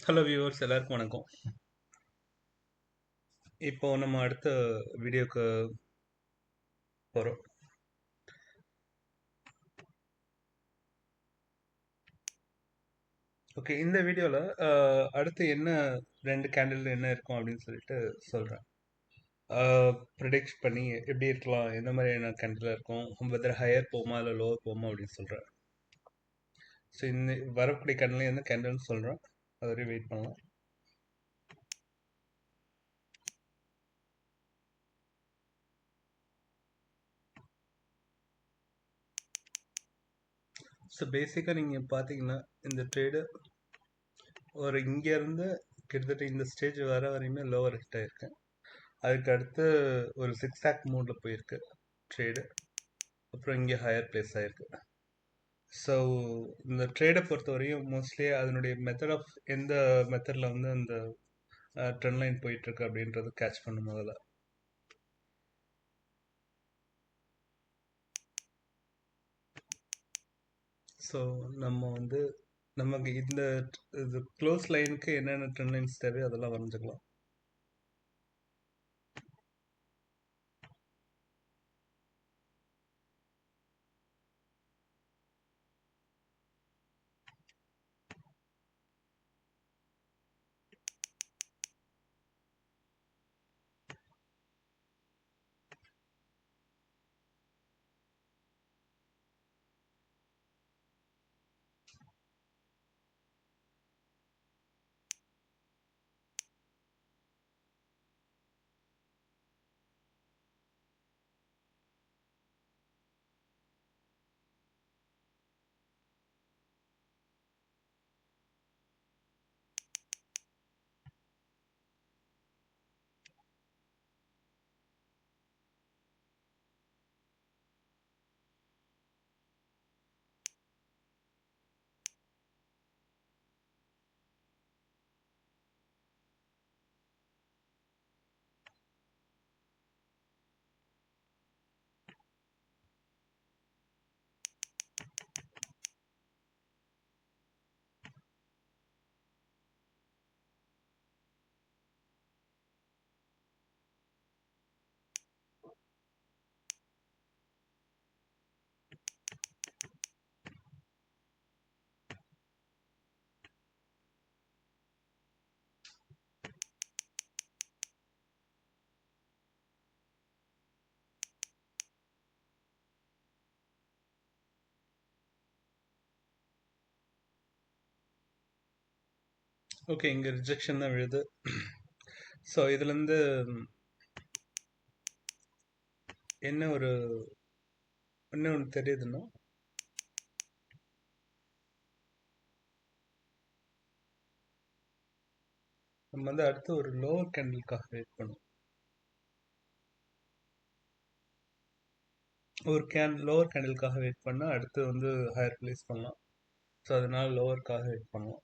Hello viewers எல்லாருக்கும் வணக்கம். இப்போ நம்ம அடுத்த வீடியோக்கு போகிறோம். ஓகே, இந்த வீடியோவில் அடுத்து என்ன ரெண்டு கேண்டில் என்ன இருக்கும் அப்படின்னு சொல்லிட்டு சொல்கிறேன். ப்ரிடிக்ட் பண்ணி எப்படி இருக்கலாம், எந்த மாதிரியான கேண்டில் இருக்கும், வெதர் ஹையர் போகுமா இல்லை லோவர் போகுமா அப்படின்னு சொல்கிறேன். ஸோ இந்த வரக்கூடிய கேண்டில் எந்த கேண்டில்னு சொல்கிறேன், அது வரையும் வெயிட் பண்ணலாம். ஸோ பேசிக்காக நீங்கள் பார்த்தீங்கன்னா இந்த ட்ரேடு ஒரு இங்கேருந்து கிட்டத்தட்ட இந்த ஸ்டேஜ் வர வரையுமே லோவர் ஹிட் ஆயிருக்கு. அதுக்கு அடுத்து ஒரு சிக்ஸாக் மூடில் போயிருக்கு ட்ரேடு. அப்புறம் இங்கே ஹையர் பிளேஸ் ஆயிருக்கு. ஸோ இந்த ட்ரேடை பொறுத்தவரையும் மோஸ்ட்லி அதனுடைய மெத்தட் ஆஃப் எந்த மெத்தடில் வந்து அந்த ட்ரெண்ட் லைன் போயிட்டுருக்கு அப்படின்றது கேட்ச் பண்ணும் முதல்ல. ஸோ நம்ம வந்து நமக்கு இந்த இது க்ளோஸ் லைனுக்கு என்னென்ன ட்ரெண்ட் லைன்ஸ் தேவையோ அதெல்லாம் வரைஞ்சிக்கலாம். ஓகே, இங்கே ரிஜெக்ஷன் தான் விழுது. ஸோ இதுலேருந்து என்ன ஒரு என்ன ஒன்று தெரியுதுன்னா, நம்ம வந்து அடுத்து ஒரு லோவர் கேண்டிலுக்காக வெயிட் பண்ணுவோம். ஒரு லோவர் கேண்டிலுக்காக வெயிட் பண்ணால் அடுத்து வந்து ஹையர் ப்ளேஸ் பண்ணலாம். ஸோ அதனால லோவருக்காக வெயிட் பண்ணுவோம்.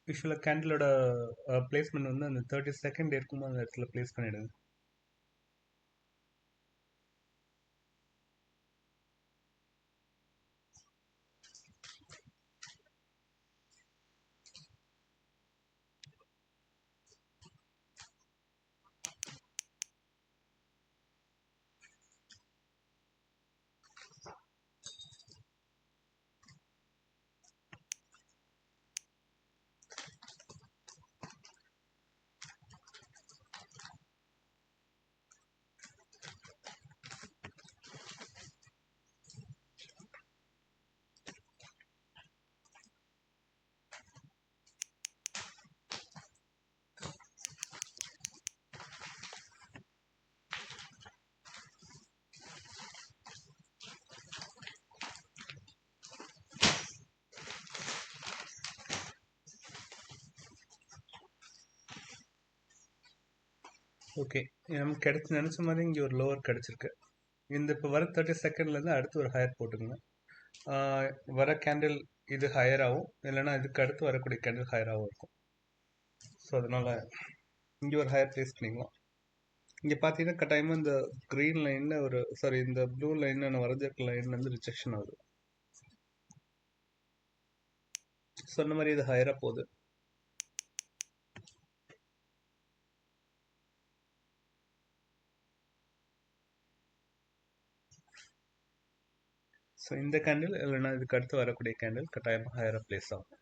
யூஸ்வலாக கேண்டிலோட பிளேஸ்மெண்ட் வந்து அந்த 30 செகண்ட் இருக்கும்போது அந்த இடத்துல பிளேஸ் பண்ணிவிடுங்க. ஓகே, நமக்கு நினச்ச மாதிரி இங்கே ஒரு லோவர் கிடச்சிருக்கு. இந்த இப்போ வர 30 செகண்ட்லேருந்து அடுத்து ஒரு ஹையர் போட்டுங்க. வர கேண்டில் இது ஹையர் ஆகும், இல்லைன்னா இதுக்கு அடுத்து வரக்கூடிய கேண்டில் ஹையராகவும் இருக்கும். ஸோ அதனால் இங்கே ஒரு ஹையர் ப்ளேஸ் பண்ணிக்கலாம். இங்கே பார்த்தீங்கன்னா கட்டாயமாக இந்த க்ரீன் லைனில் ஒரு இந்த ப்ளூ லைனில் நான் வரைஞ்சிருக்க லைன் வந்து ரிஜெக்ஷன் ஆகுது. சொன்ன மாதிரி இது ஹையராக போகுது. ஸோ இந்த கேண்டில் இல்லைன்னா இதுக்கு அடுத்து வரக்கூடிய கேண்டில் கட்டாயமாக ஹையராக ப்ளேஸ் ஆகும்.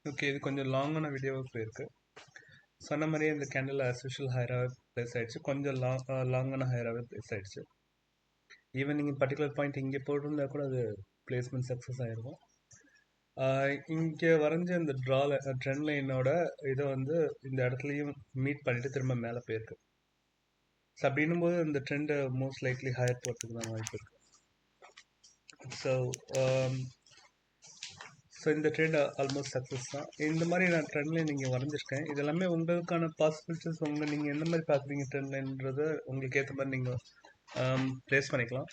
ஓகே, இது கொஞ்சம் லாங்கான வீடியோவாக போயிருக்கு. சொன்ன மாதிரியே இந்த கேண்டில் ஆஸ் யூஷுவல் ஹையராகவே ப்ளேஸ் ஆகிடுச்சு. கொஞ்சம் லாங்கான ஹையராகவே ப்ளேஸ் ஆகிடுச்சு. ஈவன் நீங்கள் பர்டிகுலர் பாயிண்ட் இங்கே போட்டிருந்தா கூட அது பிளேஸ்மெண்ட் சக்ஸஸ் ஆகிருக்கும். இங்கே வரைஞ்ச இந்த ட்ரெண்ட் லைனோட இதை வந்து இந்த இடத்துலையும் மீட் பண்ணிட்டு திரும்ப மேலே போயிருக்கு. ஸோ அப்படின்னும் போது இந்த ட்ரெண்டு மோஸ்ட் லைக்லி ஹையர் போகிறதுக்கு தான் வாய்ப்பு இருக்குது. ஸோ இந்த ட்ரெண்ட் ஆல்மோஸ்ட் சக்ஸஸ் தான். இந்த மாதிரி நான் ட்ரெண்ட் லைன் நீங்கள் வரைஞ்சிருக்கேன். இது எல்லாமே உங்களுக்கான பாசிபிலிட்டிஸ், நீங்கள் எந்த மாதிரி பார்க்குறீங்க ட்ரெண்ட் லைன்றது உங்களுக்கு ஏற்ற மாதிரி நீங்கள் ப்ளேஸ் பண்ணிக்கலாம்.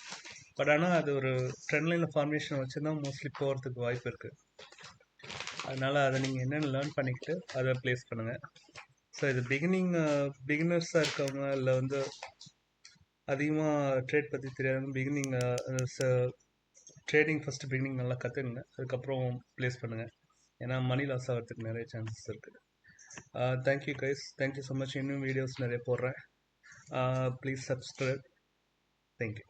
பட் ஆனால் அது ஒரு ட்ரெண்ட் லைனில் ஃபார்மேஷன் வச்சு தான் மோஸ்ட்லி போகிறதுக்கு வாய்ப்பு இருக்குது. அதனால் அதை நீங்கள் என்னென்னு லேர்ன் பண்ணிக்கிட்டு அதை ப்ளேஸ் பண்ணுங்கள். ஸோ இது பிகினர்ஸாக இருக்கவங்க இல்லை வந்து அதிகமாக ட்ரேட் பற்றி தெரியாதவங்க ட்ரேடிங் ஃபஸ்ட்டு பிகினிங் நல்லா கற்றுக்குங்க, அதுக்கப்புறம் ப்ளேஸ் பண்ணுங்கள். ஏன்னா மணி லாஸ் ஆகிறதுக்கு நிறைய சான்சஸ் இருக்குது. Thank you guys, thank you so much. இன்னும் வீடியோஸ் நிறைய போடுறேன். Please subscribe. தேங்க்யூ.